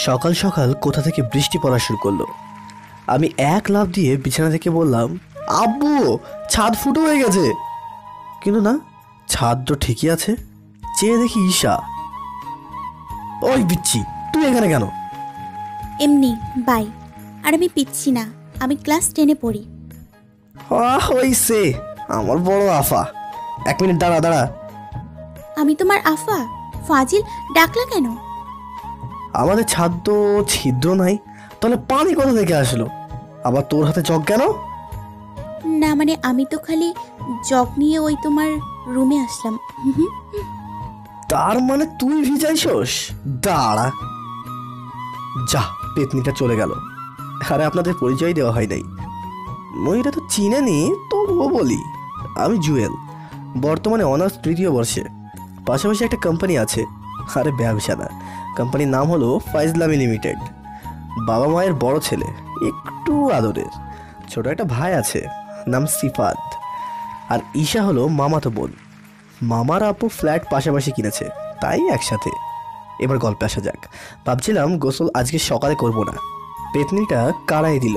সকাল সকাল কোথা থেকে বৃষ্টি পড়া শুরু করলো। আমি এক লাফ দিয়ে বিছানা থেকে বললাম, আব্বু ছাদ ফুটো হয়ে গেছে। কিন্তু না, ছাদ তো ঠিকই আছে। চেয়ে দেখি ঈশা। ওই বিচ্ছি, তুই এখানে কেন? এমনি বাই। আর আমি পিচ্ছি না, আমি ক্লাস 10-এ পড়ি। হইছে, আমার বড় আফা। 1 মিনিট দাঁড়া দাঁড়া। আমি তোমার আফা? ফাজিল, ডাকলা কেন? আমাদের ছাদ তো ছিদ্র নাই, তাহলে পানি কোথা থেকে আসলো? আবার তোর হাতে জগ কেন? না মানে আমি তো খালি জগ নিয়ে ওই তোমার রুমে আসলাম। তার মানে তুই ভিজাইছস? দাঁড়া। যা, পেতনিটা চলে গেল। আরে আপনাদের পরিচয় দেওয়া হয় নাই। ময়ূরা তো চিনেনি, তবুও বলি, আমি জুয়েল, বর্তমানে অনার্স 3য় বর্ষে। পাশাপাশি একটা কোম্পানি আছে। আরে ব্যবসা না, কোম্পানির নাম হলো ফাইজলামি লিমিটেড। বাবা মায়ের বড় ছেলে, একটু আদরের। ছোট একটা ভাই আছে, নাম সিফাত। আর ঈশা হলো মামাতো বোন। মামার আপু ফ্ল্যাট পাশাপাশি কিনেছে, তাই একসাথে। এবার গল্পে আসা যাক। ভাবছিলাম গোসল আজকে সকালে করব না, পেতনিটা কারাই দিল।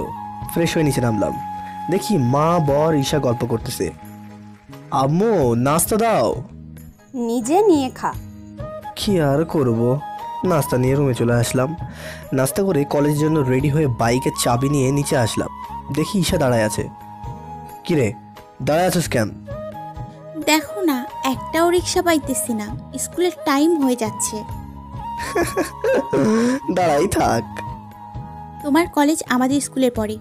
ফ্রেশ হয়ে নিচে নামলাম, দেখি মা বর ঈশা গল্প করতেছে। আম্মু নাস্তা দাও। নিজে নিয়ে খা। কি আর করব, নাস্তা নিয়ে রুমে চলে আসলাম। নাস্তা করে কলেজের জন্য রেডি হয়ে বাইকের চাবি নিয়ে নিচে আসলাম। দেখি ঈশা দাঁড়ায় আছে। কিরে দাঁড়ায় আছিস কেন? দেখো না, একটাও রিক্সা পাইতেছি না, স্কুলের টাইম হয়ে যাচ্ছে। দাঁড়াই থাক। তোমার কলেজ আমাদের স্কুলের পরে,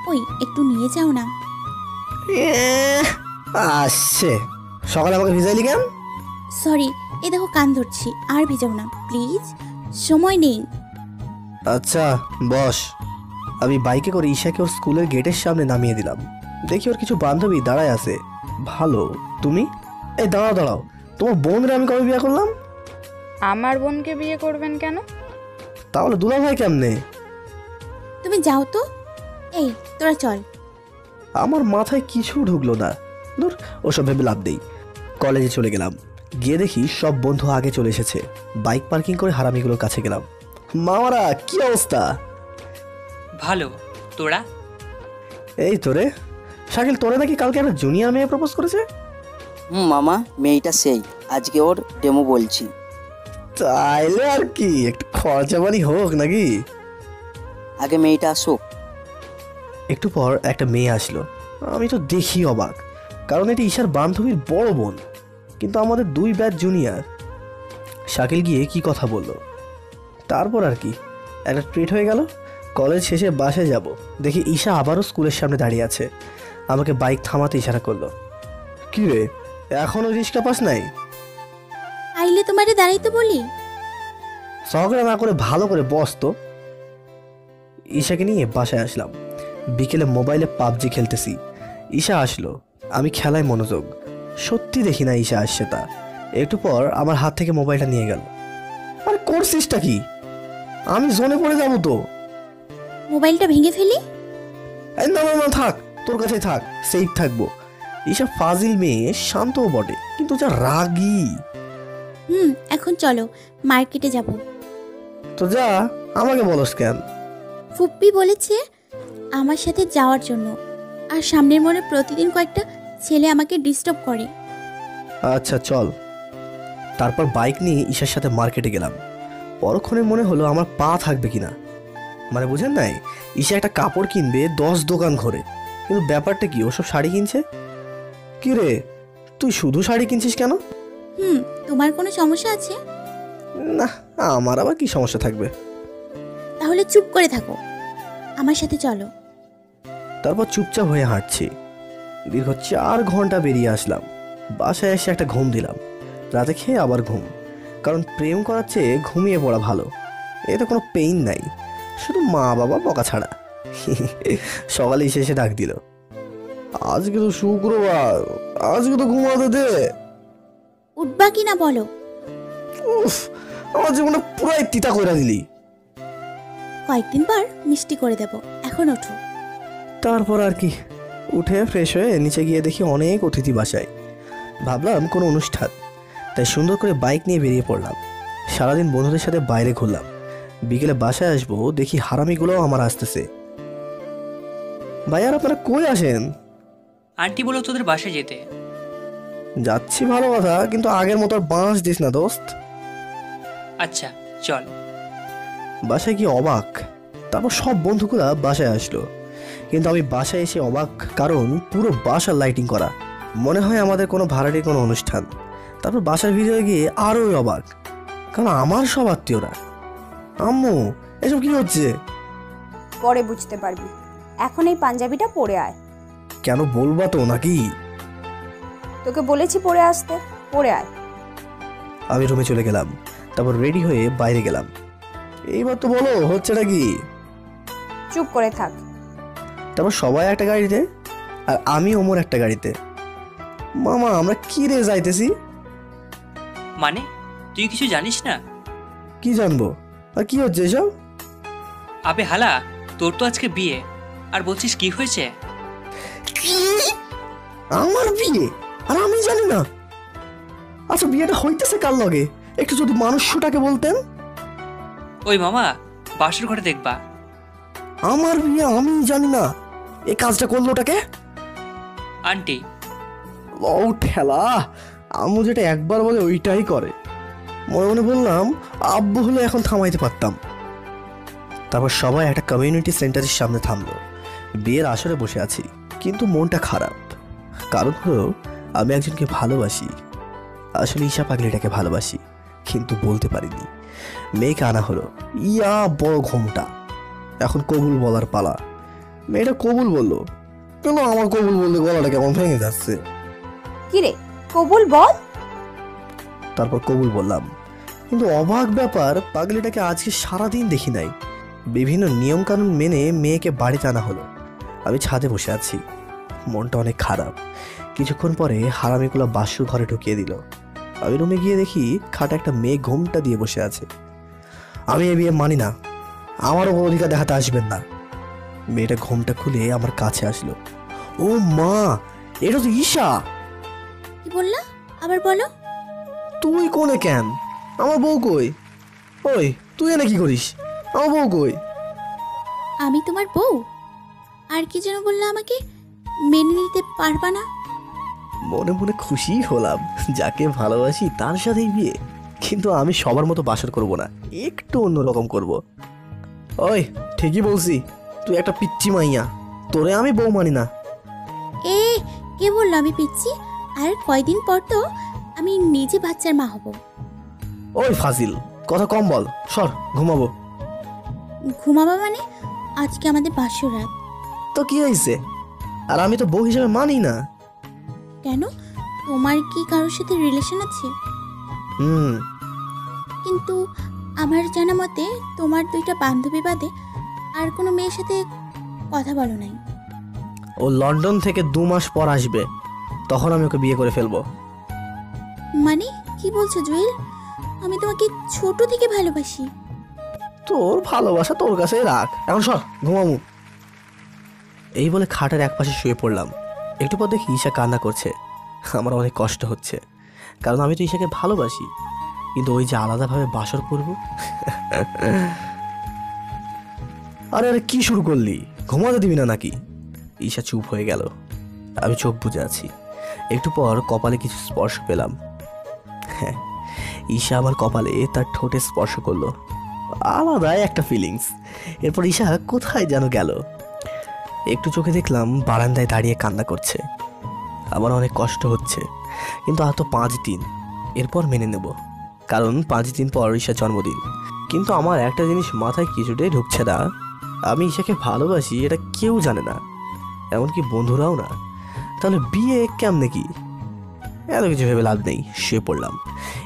ওই একটু নিয়ে যাও না। আসছে, সকালে আমাকে ভিজাইলি কেন? সরি, এ দেখো কান ধরছি, আর ভিজাও না প্লিজ, সময় নেই। আচ্ছা বস। আমি বাইকে করে ঈশাকে ওর স্কুলের গেটের সামনে নামিয়ে দিলাম। দেখি ওর কিছু বান্ধবী দাঁড়ায় আছে। ভালো, তুমি? এই দাঁড়াও দাঁড়াও, তোমার বোনরে আমি কবে বিয়ে করলাম? আমার বোনকে বিয়ে করবেন কেন? তাহলে দুলা ভাই কেমনে? তুমি যাও তো। এই তোরা চল। আমার মাথায় কিছু ঢুকলো না। দূর, ওসব ভেবে লাভ নেই। কলেজে চলে গেলাম। গিয়ে দেখি সব বন্ধু আগে চলে এসেছে। বাইক পার্কিং করে হারামিগুলোর কাছে গেলাম। মামারা কি অবস্থা? ভালো, তোরা? এই তোরে শাকিল, তোরে নাকি কালকে একটা জুনিয়র মেয়ে প্রপোজ করেছে? মামা, মেয়েটা সেই, আজকে ওর ডেমো বলছি। তাইলে আর কি, একটু খরচা পানি হোক নাকি? আগে মেয়েটা আসুক। একটু পর একটা মেয়ে আসলো। আমি তো দেখি অবাক, কারণ এটি ঈশার বান্ধবীর বড় বোন, কিন্তু আমাদের 2 ব্যাচ জুনিয়র। শাকিল গিয়ে কি কথা বলল, তারপর আর কি, একটা ট্রিট হয়ে গেল। কলেজ শেষে বাসায় যাব, দেখি ঈশা আবারও স্কুলের সামনে দাঁড়িয়ে আছে। আমাকে বাইক থামাতে ইশারা করলো। কি রে, এখনো রিক্সা পাস নাই? আইলে তোমারে দাঁড়াইতে বলি। ঝগড়া না করে ভালো করে বস তো। ঈশাকে নিয়ে বাসায় আসলাম। বিকেলে মোবাইলে পাবজি খেলতেছি। ঈশা আসলো, আমি খেলায় মনোযোগ। সত্যি দেখি না ঈশা আসছে তা। একটু পর আমার হাত থেকে মোবাইলটা নিয়ে গেল। আরে করছিসটা কি? আমি জোনে পড়ে যাবো তো। মোবাইলটা ভেঙে ফেলি। না না না, থাক, তোর কাছেই থাক, সেফ থাকবো। ঈশা ফাজিল মেয়ে, শান্তও বটে, কিন্তু যা রাগী। এখন চলো, মার্কেটে যাব। তো যা, আমাকে বলস কেন? ফুপ্পি বলেছে আমার সাথে যাওয়ার জন্য, আর সামনের মনে প্রতিদিন কয়েকটা ছেলে আমাকে ডিস্টার্ব করে। আচ্ছা চল। তারপর বাইক নিয়ে ঈশার সাথে মার্কেটে গেলাম। পরক্ষণে মনে হলো আমার পা থাকবে কিনা। মানে বুঝেন নাই, ঈশা একটা কাপড় কিনবে 10 দোকান ঘোরে, কিন্তু ব্যাপারটা কি, ওসব শাড়ি কিনছে। কি রে, তুই শুধু শাড়ি কিনছিস কেন? তোমার কোনো সমস্যা আছে? না, আমার আবার কি সমস্যা থাকবে? তাহলে চুপ করে থাকো, আমার সাথে চলো। তারপর চুপচাপ হয়ে হাঁটছি। দীর্ঘ 4 ঘন্টা বেরিয়ে আসলাম। বাসায় এসে একটা ঘুম দিলাম। রাতে খেয়ে আবার ঘুম, কারণ প্রেম করার চেয়ে ঘুমিয়ে পড়া ভালো। এতে কোনো পেইন নাই, শুধু মা বাবা বকা ছাড়া। সকালে এসে ডাক দিল, আজকে তো শুক্রবার, আজকে তো ঘুমাতে দে। উঠবা কি না বলো? উফ, আমার জীবনটা পুরাই তিতা কইরা দিলি। কয়েকদিন পর মিষ্টি করে দেব, এখন ওঠো। তারপর আর কি, উঠে ফ্রেশ হয়ে নিচে গিয়ে দেখি অনেক অতিথি বাসায়। ভাবলাম কোনো অনুষ্ঠান, তাই সুন্দর করে বাইক নিয়ে বেরিয়ে পড়লাম। সারাদিন বন্ধুদের সাথে বাইরে ঘুরলাম। বিকেলে বাসায় আসবো, দেখি হারামিগুলোও আমার আসতেছে। ভাইয়ার আপনারা কই আসেন? আন্টি বলো তোদের বাসায় যেতে। যাচ্ছি ভালো কথা, কিন্তু আগের মতো আর বাঁশ দিস না দোস্ত। আচ্ছা চল। বাসায় গিয়ে অবাক, তারপর সব বন্ধুগুলা বাসায় আসলো, কিন্তু আমি বাসায় এসে অবাক, কারণ পুরো বাসার লাইটিং করা, মনে হয় আমাদের কোনো ভাড়াটির কোনো অনুষ্ঠান। তারপর বাসার ভিতরে গিয়ে আরোই অবাক, কারণ আমার সব আত্মীয়রা। আম্মু, এসব কি হচ্ছে? পরে বুঝতে পারবি, এখন এই পাঞ্জাবিটা পরে আয়। কেন বলবা তো নাকি? তোকে বলেছি পরে আসতে, পরে আয়। আমি রুমে চলে গেলাম, তারপর রেডি হয়ে বাইরে গেলাম। এইবার তো বলো হচ্ছেটা কি? চুপ করে থাক। তারপর সবাই একটা গাড়িতে আর আমি ওমর একটা গাড়িতে। মামা, আমরা কি রে যাইতেছি? মানে তুই কিছু জানিস না? কি জানবো, আর কি হচ্ছে এসব? আবে হালা, তোর তো আজকে বিয়ে, আর বলছিস কি হয়েছে? আমার বিয়ে আর আমি জানি না? আচ্ছা, বিয়েটা হইতেছে কার লগে? একটু যদি মানুষটাকে বলতেন। ওই মামা, বাসর ঘরে দেখবা। আমার বিয়ে আমি জানি না, এই কাজটা করলো ওটাকে? আন্টি। ও ঠেলা, আম্মু যেটা একবার বলে ওইটাই করে। মনে মনে বললাম, আব্বু হলে এখন থামাইতে পারতাম। তারপর সবাই একটা কমিউনিটি সেন্টারের সামনে থামলো। বিয়ের আসরে বসে আছি, কিন্তু মনটা খারাপ। কারণ হলো, আমি একজনকে ভালোবাসি। আসলে ঈশা পাগলিটাকে ভালোবাসি, কিন্তু বলতে পারিনি। মেয়েকে আনা হলো, ইয়া বড় ঘোমটা। এখন কবুল বলার পালা। মেয়েটা কবুল বলল, কেন আমার কবুল বললে গলাটা কেমন ভেঙে যাচ্ছে। কিরে, কবুল বল। তারপর কবুল বললাম, কিন্তু অবাক ব্যাপার, পাগলিটাকে আজকে সারাদিন দেখি নাই। বিভিন্ন নিয়মকানুন মেনে মেয়েকে বাড়িতে আনা হলো। আমি ছাদে বসে আছি, মনটা অনেক খারাপ। কিছুক্ষণ পরে হারামিগুলো বাসু ঘরে ঢুকিয়ে দিল। আমি রুমে গিয়ে দেখি খাটে একটা মেয়ে ঘোমটা দিয়ে বসে আছে। আমি এ বিয়ে মানি না, আমারও কোনো অধিকার দেখাতে আসবেন না। মেয়েটা ঘোমটা খুলে আমার কাছে আসলো। ও মা, এটা তো ঈশা। কি বললা, আবার বলো। তুই কোনে কেন? আমার বউ কই? ওই তুই এনে কি করিস? আমার বউ কই? আমি তোমার বউ? আর কি যেন বললা, আমাকে মেনে নিতে পারবা না? মনে মনে খুশি হলাম, যাকে ভালোবাসি তার সাথেই বিয়ে। কিন্তু আমি সবার মতো বাসর করব না, একটু অন্যরকম করব। ওই ঠিকই বলছি, তুই একটা পিচ্চি মাইয়া, তোরে আমি বউ মানি না। এ, কে বললো আমি পিচ্ছি? আর কয়দিন পর তো আমি নিজে বাচ্চার মা হব। ওই ফাজিল, কথা কম বল, সর ঘুমাবো। ঘুমাবা মানে? আজকে আমাদের বাসর রাত। তো কি হয়েছে? আর আমি তো বউ হিসেবে মানি না। কেন, তোমার কি কারোর সাথে রিলেশন আছে? হুম। কিন্তু আমার জানা মতে তোমার 2টা বান্ধবী বাদে আর কোনো মেয়ের সাথে কথা বলো নাই। ও লন্ডন থেকে 2 মাস পর আসবে, তখন আমি ওকে বিয়ে করে ফেলবো। মানে কি বলছো জুয়েল? আমি তোমাকে ছোট থেকে ভালোবাসি। তোর ভালোবাসা তোর কাছে রাখ, এখন সর ঘুমামু। এই বলে খাটের একপাশে শুয়ে পড়লাম। একটু পর দেখি ঈশা কান্না করছে। আমার অনেক কষ্ট হচ্ছে, কারণ আমি তো ঈশাকে ভালোবাসি, কিন্তু ওই যে আলাদাভাবে বাসর করব। আরে আরে, কি শুরু করলি? ঘুমাতে দিবি না নাকি? ঈশা চুপ হয়ে গেল। আমি চোখ বুজে আছি। একটু পর কপালে কিছু স্পর্শ পেলাম। হ্যাঁ, ঈশা আমার কপালে তার ঠোঁটে স্পর্শ করলো। আলাদাই একটা ফিলিংস। এরপর ঈশা কোথায় যেন গেল। একটু চোখে দেখলাম বারান্দায় দাঁড়িয়ে কান্না করছে। আমার অনেক কষ্ট হচ্ছে, কিন্তু আর তো 5 দিন, এরপর মেনে নেব, কারণ 5 দিন পর ঈশার জন্মদিন। কিন্তু আমার একটা জিনিস মাথায় কিছুটাই ঢুকছে না, আমি ঈশাকে ভালোবাসি এটা কেউ জানে না, এমনকি বন্ধুরাও না। তাহলে বিয়ে কেমনে কি? এত কিছু ভেবে লাভ নেই, শুয়ে পড়লাম।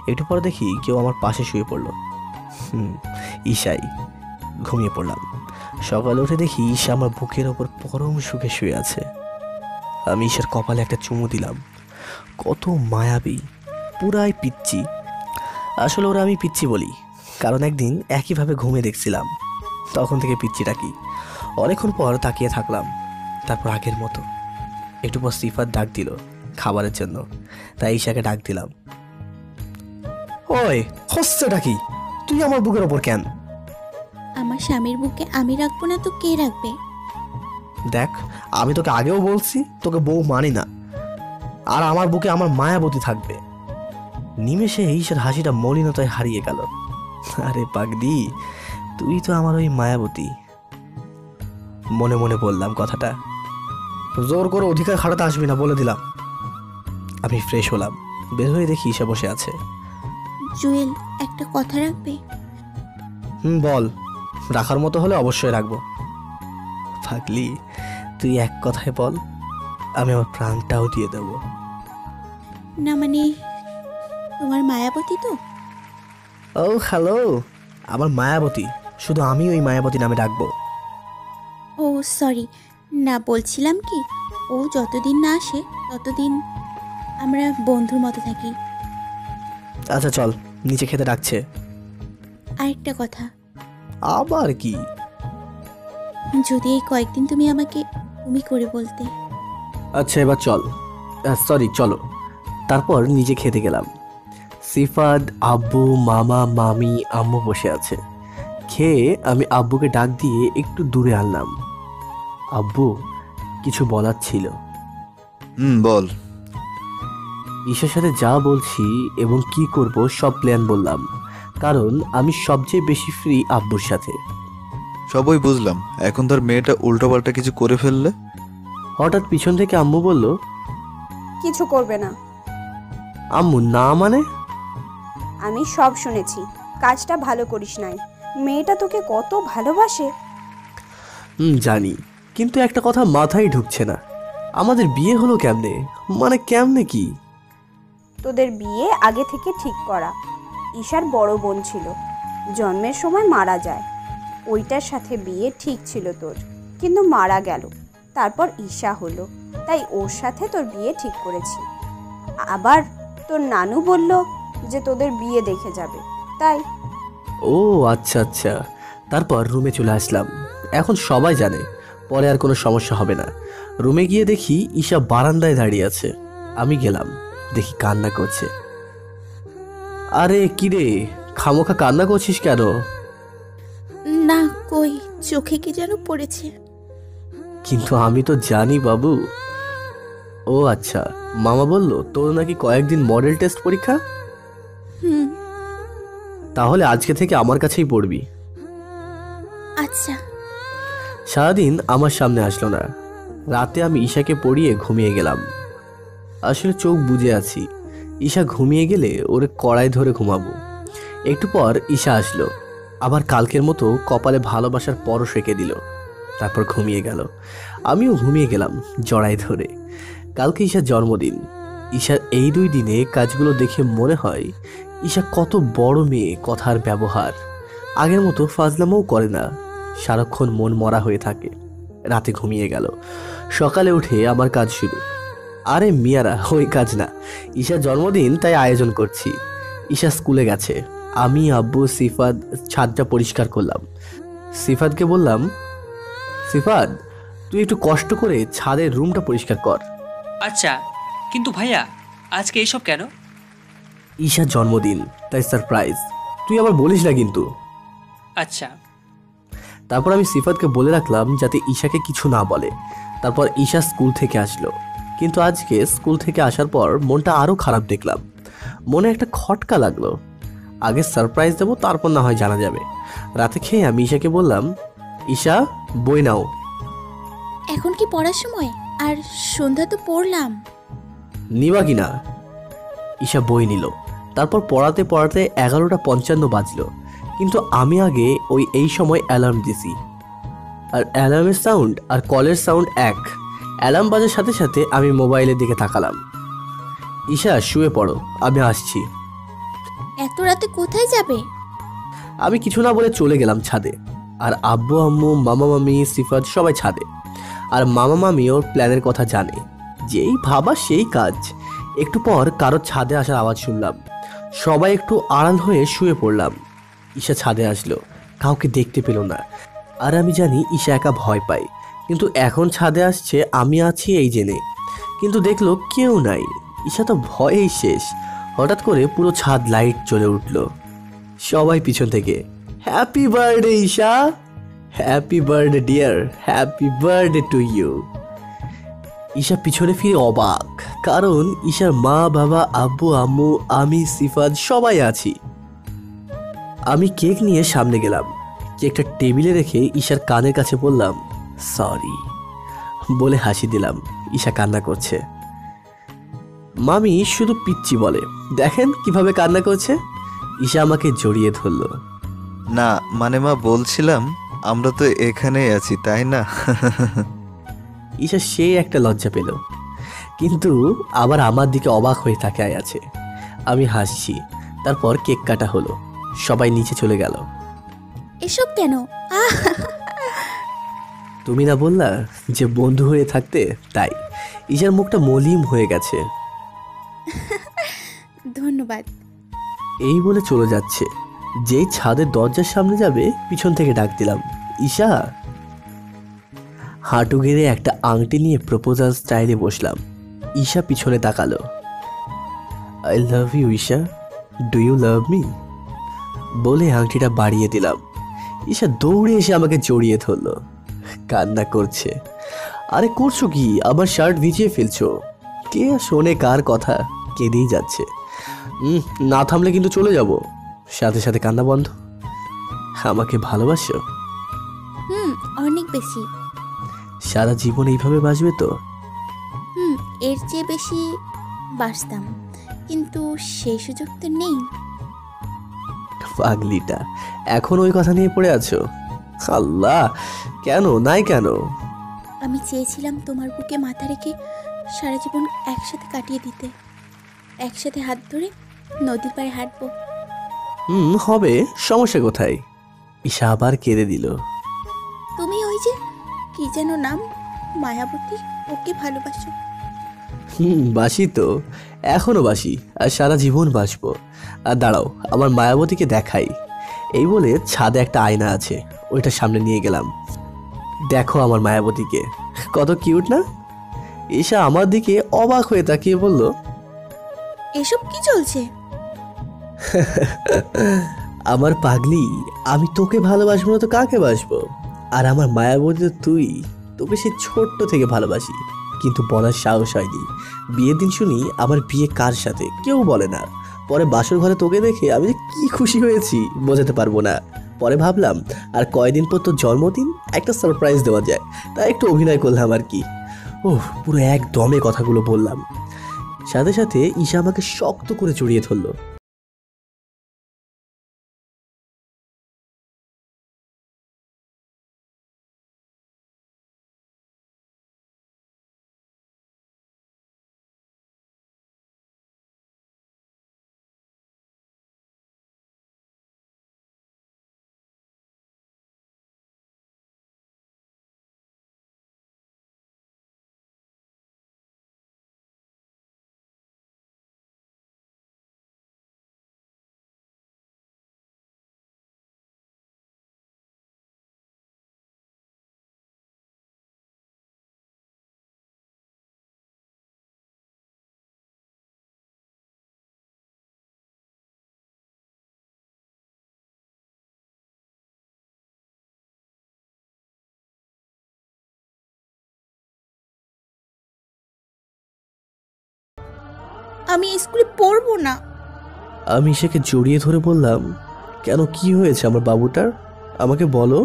একটু পরে দেখি কেউ আমার পাশে শুয়ে পড়লো। ঈশাই। ঘুমিয়ে পড়লাম। সকালে উঠে দেখি ঈশা আমার বুকের ওপর পরম সুখে শুয়ে আছে। আমি ঈশার কপালে একটা চুমু দিলাম। কত মায়াবী, পুরাই পিচ্চি। আসলে ওরা আমি পিচ্চি বলি, কারণ একদিন একইভাবে ঘুমে দেখছিলাম, তখন থেকে পিচ্চিটা কি। অনেকক্ষণ পর তাকিয়ে থাকলাম, তারপর আগের মতো। একটু পর সিফাত ডাক দিল খাবারের জন্য, তাই ঈশাকে ডাক দিলাম। ওই হচ্ছেটা কি? তুই আমার বুকের ওপর কেন? আমার স্বামীর বুকে আমি রাখবো না তো কে রাখবে? দেখ, আমি তোকে আগেও বলছি তোকে বউ মানি না, আর আমার বুকে আমার মায়াবতী থাকবে। নিমেষে ঈশার হাসিটা মলিনতায় হারিয়ে গেল। আরে পাগলি, তুই তো আমার ওই মায়াবতী। মনে মনে বললাম কথাটা। জোর করে অধিকার খাটাতে আসবি না বলে দিলাম। আমি ফ্রেশ হলাম, বের হয়ে দেখি ঈশা বসে আছে। জুয়েল, একটা কথা রাখবে? বল। রাখার মতো হলে অবশ্যই রাখবো। পাগলি, তুই এক কথায় বল, আমি আমার প্রাণটাও দিয়ে দেবো। না মানে, তোমার মায়াবতী তো? ও হ্যালো, আমার মায়াবতী, শুধু আমি ওই মায়াবতী নামে ডাকবো। ও সরি, না বলছিলাম কি, ও যতদিন না আসে ততদিন আমরা বন্ধুর মতো থাকি। আচ্ছা চল, নিচে খেতে ডাকছে। আরেকটা কথা, আবার কি? যদি এই কয়েকদিন তুমি আমাকে তুমি করে বলতে। আচ্ছা এবার চল, সরি চলো। তারপর নিজে খেতে গেলাম। সিফাত, আব্বু, মামা, মামি, আম্মু বসে আছে। খেয়ে আমি আব্বুকে ডাক দিয়ে একটু দূরে আনলাম। আব্বু, কিছু বলার ছিল। বল। ঈশার সাথে যা বলছি এবং কি করব সব প্ল্যান বললাম, কারণ আমি সবচেয়ে বেশি ফ্রি আব্বুর সাথে। সবই বুঝলাম, এখন তার মেয়েটা উল্টোপাল্টা কিছু করে ফেললে? হঠাৎ পিছন থেকে আম্মু বলল, কিছু করবে না। আম্মু না মানে? আমি সব শুনেছি, কাজটা ভালো করিস নাই। মেয়েটা তোকে কত ভালোবাসে। জানি, কিন্তু একটা কথা মাথায় ঢুকছে না, আমাদের বিয়ে হলো কেমনে? মানে কেমনে কি? তোদের বিয়ে আগে থেকে ঠিক করা। ঈশার বড় বোন ছিল, জন্মের সময় মারা যায়। ওইটার সাথে বিয়ে ঠিক ছিল তোর, কিন্তু মারা গেল। তারপর ঈশা হলো, তাই ওর সাথে তোর বিয়ে ঠিক করেছি। আবার তোর নানু বলল যে তোদের বিয়ে দেখে যাবে, তাই। ও আচ্ছা আচ্ছা। তারপর রুমে চলে আসলাম। এখন সবাই জানে, পরে আর কোনো সমস্যা হবে না। রুমে গিয়ে দেখি ঈশা বারান্দায় দাঁড়িয়ে আছে। আমি গেলাম, দেখি কান্না করছে। আরে কিরে, খামোখা কান্না করছিস কেন? না কই, চোখে কি যেন পড়েছে। কিন্তু আমি তো জানি বাবু। ও আচ্ছা, মামা বলল তোর নাকি কয়েকদিন মডেল টেস্ট পরীক্ষা। হুম। তাহলে আজকে থেকে আমার কাছেই পড়বি। আচ্ছা। সারাদিন আমার সামনে আসলো না। রাতে আমি ঈশাকে পড়িয়ে ঘুমিয়ে গেলাম। আসলে চোখ বুজে আছি, ঈশা ঘুমিয়ে গেলে ওরে কড়াই ধরে ঘুমাবো। একটু পর ঈশা আসলো, আবার কালকের মতো কপালে ভালোবাসার পরশ রেখে দিল। তারপর ঘুমিয়ে গেল। আমিও ঘুমিয়ে গেলাম জড়াই ধরে। কালকে ঈশার জন্মদিন। ঈশার এই 2 দিনে কাজগুলো দেখে মনে হয় ঈশা কত বড় মেয়ে, কথার ব্যবহার। আগের মতো ফাজলামও করে না, সারাক্ষণ মন মরা হয়ে থাকে। রাতে ঘুমিয়ে গেল। সকালে উঠে আমার কাজ শুরু। আরে মিয়ারা, ওই কাজ না, ঈশার জন্মদিন তাই আয়োজন করছি। ঈশা স্কুলে গেছে। আমি, আব্বু, সিফাত ছাদটা পরিষ্কার করলাম। সিফাতকে বললাম, সিফাত তুই একটু কষ্ট করে ছাদের রুমটা পরিষ্কার কর। আচ্ছা, কিন্তু ভাইয়া আজকে এইসব কেন? ঈশার জন্মদিন তাই সারপ্রাইজ, তুই আবার বলিস না কিন্তু। আচ্ছা। তারপর আমি সিফাতকে বলে রাখলাম যাতে ঈশাকে কিছু না বলে। তারপর ঈশা স্কুল থেকে আসলো, কিন্তু আজকে স্কুল থেকে আসার পর মনটা আরও খারাপ দেখলাম। মনে একটা খটকা লাগলো। আগে সারপ্রাইজ দেবো, তারপর না হয় জানা যাবে। রাতে খেয়ে আমি ঈশাকে বললাম, ঈশা বই নাও। এখন কি পড়ার সময়? আর সন্ধ্যা তো পড়লাম। নিবা কিনা? ঈশা বই নিল। তারপর পড়াতে পড়াতে 11:55 বাজলো, কিন্তু আমি আগে এই সময় অ্যালার্ম দিছি। আর অ্যালার্মের সাউন্ড আর কলের সাউন্ড এক। অ্যালার্ম বাজার সাথে সাথে আমি মোবাইলের দিকে তাকালাম। ঈশা শুয়ে পড়ো, আমি আসছি। এত রাতে কোথায় যাবে? আমি কিছু না বলে চলে গেলাম ছাদে। আর আব্বু, আম্মু, মামা, মামি, সিফাত সবাই ছাদে। আর মামা মামি ওর প্ল্যানের কথা জানে, যেই ভাবা সেই কাজ। একটু পর কারো ছাদে আসার আওয়াজ শুনলাম। সবাই একটু আড়াল হয়ে শুয়ে পড়লাম। ঈশা ছাদে আসলো, কাউকে দেখতে পেল না। আর আমি জানি ঈশা একা ভয় পায়, কিন্তু এখন ছাদে আসছে আমি আছি এই জেনে। কিন্তু দেখলো কেউ নাই। ঈশা তো ভয়েই শেষ। হঠাৎ করে পুরো ছাদ লাইট জ্বলে উঠল। সবাই পিছন থেকে happy birthday Isha, happy birthday dear, happy birthday to you. Isha পিছনে ফিরে অবাক, কারণ ঈশার মা বাবা, আব্বু আম্মু, আমি, সিফাত সবাই আছি। আমি কেক নিয়ে সামনে গেলাম, কেকটা টেবিলে রেখে ঈশার কানের কাছে বললাম সরি বলে হাসি দিলাম। ঈশা কান্না করছে। মামি শুধু পিচ্চি বলে, দেখেন কিভাবে কান্না করছে। ঈশা আমাকে জড়িয়ে ধরলো। না মানে মা, বলছিলাম আমরা তো এখানেই আছি তাই না? ঈশা সে একটা লজ্জা পেল, কিন্তু আবার আমার দিকে অবাক হয়ে তাকায় আছে। আমি হাসছি। তারপর কেক কাটা হলো, সবাই নিচে চলে গেল। এসব কেন? আহ! তুমি না বললা যে বন্ধু হয়ে থাকতে, তাই। ঈশার মুখটা মলিন হয়ে গেছে। ধন্যবাদ। এই বলে চলে যাচ্ছে। যেই ছাদের দরজার সামনে যাবে, পিছন থেকে ডাক দিলাম ঈশা। হাঁটু গেড়ে একটা আংটি নিয়ে প্রপোজাল স্টাইলে বসলাম। ঈশা পিছনে তাকালো। I love you Isha, do you love me বলে আংটিটা বাড়িয়ে দিলাম। ঈশা দৌড়ে এসে আমাকে জড়িয়ে ধরলো, কান্না করছে। আরে করছো কি? আবার শার্ট ভিজিয়ে ফেলছো। কে আর শোনে কার কথা, কেঁদেই যাচ্ছে। না থামলে কিন্তু চলে যাব। সাথে সাথে কান্না বন্ধ। আমাকে ভালোবাসো? অনেক বেশি। সারা জীবন এইভাবে বাঁচবে তো? এর চেয়ে বেশি বাঁচতাম, কিন্তু সেই সুযোগ তো নেই। পাগলিটা, এখন ওই কথা নিয়ে পড়ে আছো? আল্লাহ, কেন নাই কেন? আমি চেয়েছিলাম তোমার বুকে মাথা রেখে সারা জীবন একসাথে কাটিয়ে দিতে, একসাথে হাত ধরে নদীর পাড়ে হাঁটবো। হবে, সমস্যা কোথায়? ঈশা আবার কেঁদে দিল। তুমি ওই যে কি যেন নাম, মায়াবতী, ওকে ভালোবাসো? বাসি তো, এখনো বাসি, আর সারা জীবন বাসবো। আর দাঁড়াও, আমার মায়াবতীকে দেখাই। এই বলে ছাদে একটা আয়না আছে, ওইটা সামনে নিয়ে গেলাম। দেখো আমার মায়াবতীকে, কত কিউট না? ঈশা আমার দিকে অবাক হয়ে তাকিয়ে বলল, এসব কি চলছে? আমার পাগলি, আমি তোকে ভালোবাসবো না তো কাকে বাসবো? আর আমার মায়াবতী তো তুই, তোকে সে ছোট্ট থেকে ভালোবাসি, কিন্তু বলার সাহস হয়নি। বিয়ের দিন শুনি আমার বিয়ে কার সাথে, কেউ বলে না। পরে বাসর ঘরে তোকে দেখে আমি যে কি খুশি হয়েছি বোঝাতে পারবো না। পরে ভাবলাম আর কয়দিন পর তোর জন্মদিন, একটা সারপ্রাইজ দেওয়া যায়, তাই একটু অভিনয় করলাম আর কি। পুরো একদমে কথাগুলো বললাম। সাথে সাথে ঈশা আমাকে শক্ত করে জড়িয়ে ধরলো। আমি স্কুলে পড়বো না। আমি ঈশাকে জড়িয়ে ধরে বললাম, কেন, কি হয়েছে আমার বাবুটার? আমাকে বলো।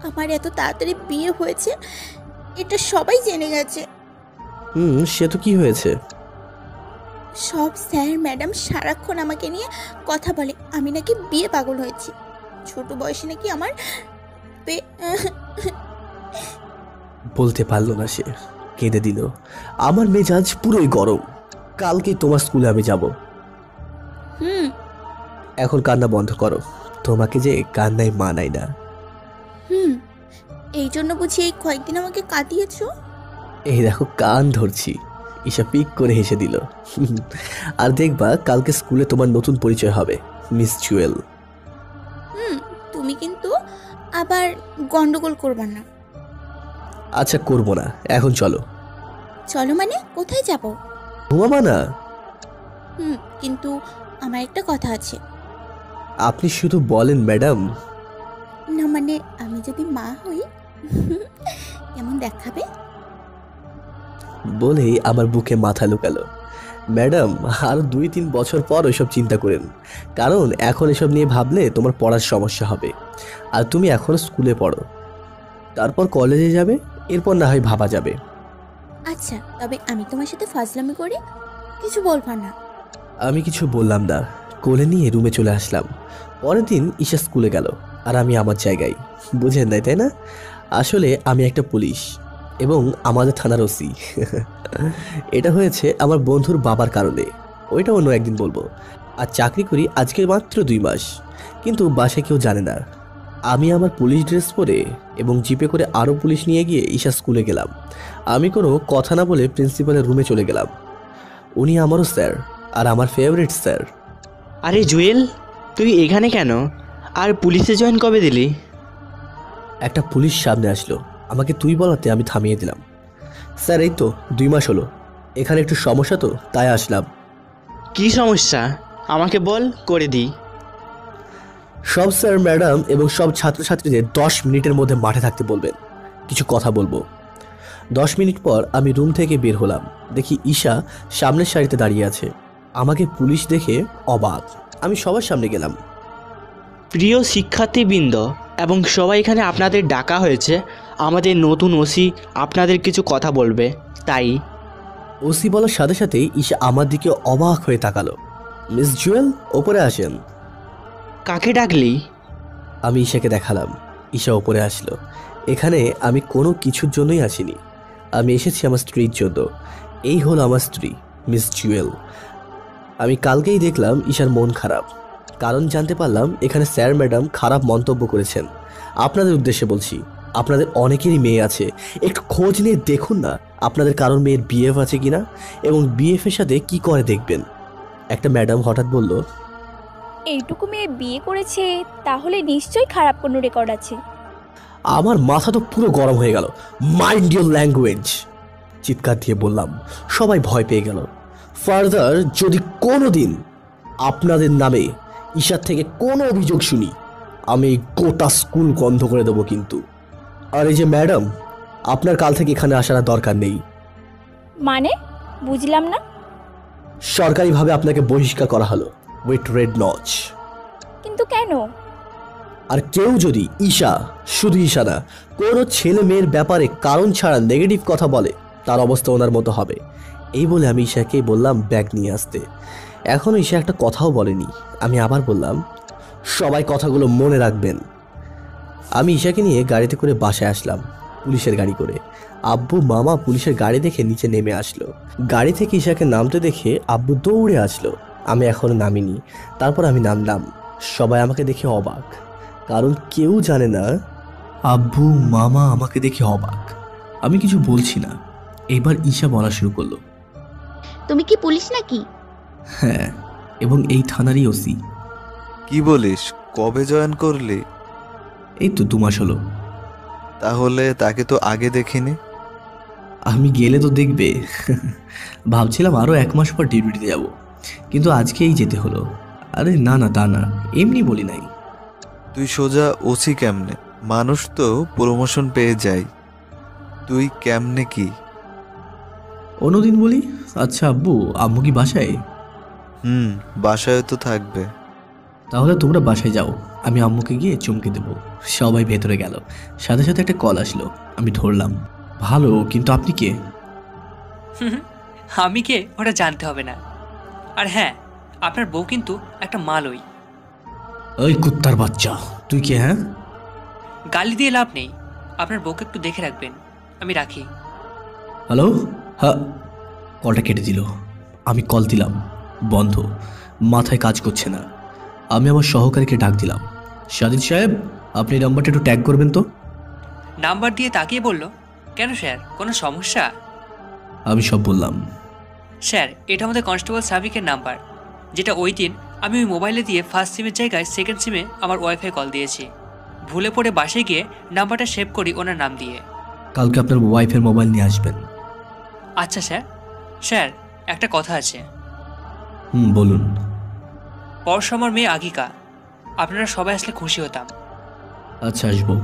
আমার এত তাড়াতাড়ি বিয়ে হয়েছে, এটা সবাই জেনে গেছে। সে তো কি হয়েছে? সব স্যার ম্যাডাম সারাক্ষণ আমাকে নিয়ে কথা বলে, আমি নাকি বিয়ে পাগল হয়েছি। ছোট বয়সে নাকি আমার বলতে পারলো না সে, কেঁদে দিল। আমার মেজাজ পুরোই গরম। কালকে তোমার স্কুলে আমি যাব। এখন কান্না বন্ধ করো, তোমাকে যে কান্নায় মানাই না। এই জন্য বুঝি এই কয়েকদিন আমাকে কাটিয়েছো? এই দেখো কান ধরছি। ঈশা পিক করে হেসে দিল। আর দেখবা কালকে স্কুলে তোমার নতুন পরিচয় হবে, মিস জুয়েল। তুমি কিন্তু আবার গন্ডগোল করবা না। আচ্ছা করবো না, এখন চলো। চলো মানে কোথায় যাব? ঘুমাবা না? কিন্তু আমার একটা কথা আছে। আপনি শুধু বলেন ম্যাডাম। না মানে আমি যদি মা হই কেমন দেখাবে? বলেই আমার বুকে মাথা লুকালো। ম্যাডাম, আর 2-3 বছর পর ওইসব চিন্তা করেন, কারণ এখন এসব নিয়ে ভাবলে তোমার পড়ার সমস্যা হবে। আর তুমি এখনো স্কুলে পড়ো, তারপর কলেজে যাবে, এরপর না হয় ভাবা যাবে। আচ্ছা, তবে আমি তোমার সাথে ফাজলামি করি, কিছু বলবা না? আমি কিছু বললাম না, কোলে নিয়ে রুমে চলে আসলাম। পরের দিন ঈশা স্কুলে গেল আর আমি আমার জায়গায়। বুঝেন নাই তাই না? আসলে আমি একটা পুলিশ এবং আমাদের থানার ওসি। এটা হয়েছে আমার বন্ধুর বাবার কারণে, ওইটা অন্য একদিন বলবো। আর চাকরি করি আজকে মাত্র 2 মাস, কিন্তু বাসায় কেউ জানে না। আমি আমার পুলিশ ড্রেস পরে এবং জিপে করে আরও পুলিশ নিয়ে গিয়ে ঈশা স্কুলে গেলাম। আমি কোনো কথা না বলে প্রিন্সিপালের রুমে চলে গেলাম। উনি আমারও স্যার, আর আমার ফেভারিট স্যার। আরে জুয়েল, তুই এখানে কেন? আর পুলিশে জয়েন কবে দিলি? একটা পুলিশ সামনে আসলো, আমাকে তুই বলাতে আমি থামিয়ে দিলাম। স্যার এই তো 2 মাস হলো, এখানে একটু সমস্যা তো তাই আসলাম। কি সমস্যা আমাকে বল, করে দিই। সব স্যার ম্যাডাম এবং সব ছাত্রছাত্রীদের 10 মিনিটের মধ্যে মাঠে থাকতে বলবেন, কিছু কথা বলবো। 10 মিনিট পর আমি রুম থেকে বের হলাম, দেখি ঈশা সামনের সারিতে দাঁড়িয়ে আছে। আমাকে পুলিশ দেখে অবাক। আমি সবার সামনে গেলাম। প্রিয় শিক্ষার্থীবৃন্দ এবং সবাই, এখানে আপনাদের ডাকা হয়েছে। আমাদের নতুন ওসি আপনাদের কিছু কথা বলবে, তাই। ওসি বলার সাথে সাথেই ঈশা আমার দিকে অবাক হয়ে তাকালো। মিস জুয়েল, ওপরে আসেন। কাকে ডাকলি? আমি ঈশাকে দেখালাম। ঈশা ওপরে আসলো। এখানে আমি কোনো কিছুর জন্যই আসিনি, আমি এসেছি আমার স্ত্রীর জন্য। এই হলো আমার স্ত্রী মিস জুয়েল। আমি কালকেই দেখলাম ঈশার মন খারাপ, কারণ জানতে পারলাম এখানে স্যার ম্যাডাম খারাপ মন্তব্য করেছেন। আপনাদের উদ্দেশ্যে বলছি, আপনাদের অনেকেরই মেয়ে আছে, একটু খোঁজ নিয়ে দেখুন না আপনাদের কারোর মেয়ের বিএফ আছে কিনা, এবং বিএফের সাথে কি করে দেখবেন। একটা ম্যাডাম হঠাৎ বলল, এইটুকু মেয়ে বিয়ে করেছে, তাহলে নিশ্চয়ই খারাপ কোনো রেকর্ড আছে। আমার মাথা তো পুরো গরম হয়ে গেল। মাইন্ড ইউর ল্যাঙ্গুয়েজ, চিৎকার দিয়ে বললাম। সবাই ভয় পেয়ে গেল। ফার্দার যদি কোনো দিন আপনাদের নামে ঈশার থেকে কোনো অভিযোগ শুনি, আমি এই গোটা স্কুল বন্ধ করে দেবো কিন্তু। আর এই যে ম্যাডাম, আপনার কাল থেকে এখানে আসার আর দরকার নেই। মানে বুঝলাম না। সরকারিভাবে আপনাকে বহিষ্কার করা হলো উইথ রেড নচ। কিন্তু কেন? আর কেউ যদি ঈশা, শুধু ঈশা না, কোনো ছেলে মেয়ের ব্যাপারে কারণ ছাড়া নেগেটিভ কথা বলে, তার অবস্থা ওনার মতো হবে। এই বলে আমি ঈশাকে বললাম ব্যাগ নিয়ে আসতে। এখনও ঈশা একটা কথাও বলেনি। আমি আবার বললাম, সবাই কথাগুলো মনে রাখবেন। আমি ঈশাকে নিয়ে গাড়িতে করে বাসায় আসলাম, পুলিশের গাড়ি করে। আব্বু মামা পুলিশের গাড়ি দেখে নিচে নেমে আসলো। গাড়ি থেকে ঈশাকে নামতে দেখে আব্বু দৌড়ে আসলো। আমি এখনো নামিনি। তারপর আমি নামলাম। সবাই আমাকে দেখে অবাক, কারণ কেউ জানে না। আব্বু মামা আমাকে দেখে অবাক। আমি কিছু বলছি না। এবার ঈশা বলা শুরু করলো, তুমি কি পুলিশ নাকি? হ্যাঁ, এবং এই থানারই ওসি। কি বলিস, কবে জয়েন করলি? এই তো 2 মাস হলো। তাহলে তাকে তো আগে দেখিনি। আমি গেলে তো দেখবে। ভাবছিলাম আরও 1 মাস পর ডিউটিতে যাব, কিন্তু আজকেই যেতে হলো। আরে না না, তা না, এমনি বলি নাই। তুই সোজা ওসি কেমনে? মানুষ তো প্রমোশন পেয়ে যায়, তুই কেমনে কি? অন্যদিন বলি। আচ্ছা আব্বু, আম্মু কি বাসায়? বাসায় তো থাকবে। তাহলে তোমরা বাসায় যাও, আমি আম্মুকে গিয়ে চমকে দেবো। সবাই ভেতরে গেল। সাথে সাথে একটা কল আসলো, আমি ধরলাম। ভালো, কিন্তু আপনি কে? আমি কে ওটা জানতে হবে না। আর হ্যাঁ, আপনার বউ কিন্তু একটা মালই। ওই কুত্তার বাচ্চা, তুই কে? হ্যাঁ, গালি দিয়ে লাভ নেই। আপনার বউকে একটু দেখে রাখবেন। আমি রাখি। হ্যালো। হ্যাঁ, কলটা কেটে দিল। আমি কল দিলাম, বন্ধ। মাথায় কাজ করছে না। আমি আমার সহকারীকে ডাক দিলাম, সাজিদ সাহেব, আপনি নাম্বারটা একটু ট্যাগ করবেন তো। নাম্বার দিয়ে তাকিয়ে বলল, কেন স্যার, কোনো সমস্যা? আমি সব বললাম। স্যার, এটা আমাদের কনস্টেবল সাবিকের নাম্বার, যেটা ওই দিন আমি ওই মোবাইলে দিয়ে ফার্স্ট সিমের জায়গায় সেকেন্ড সিমে আমার ওয়াইফাই কল দিয়েছি। ভুলে পড়ে বাসায় গিয়ে নাম্বারটা সেভ করি ওনার নাম দিয়ে। কালকে আপনার ওয়াইফের মোবাইল নিয়ে আসবেন। আচ্ছা স্যার। স্যার, একটা কথা আছে। বলুন। পরশু আমার মেয়ে আগিকা, আপনারা সবাই আসলে খুশি হতাম। আচ্ছা আসবো,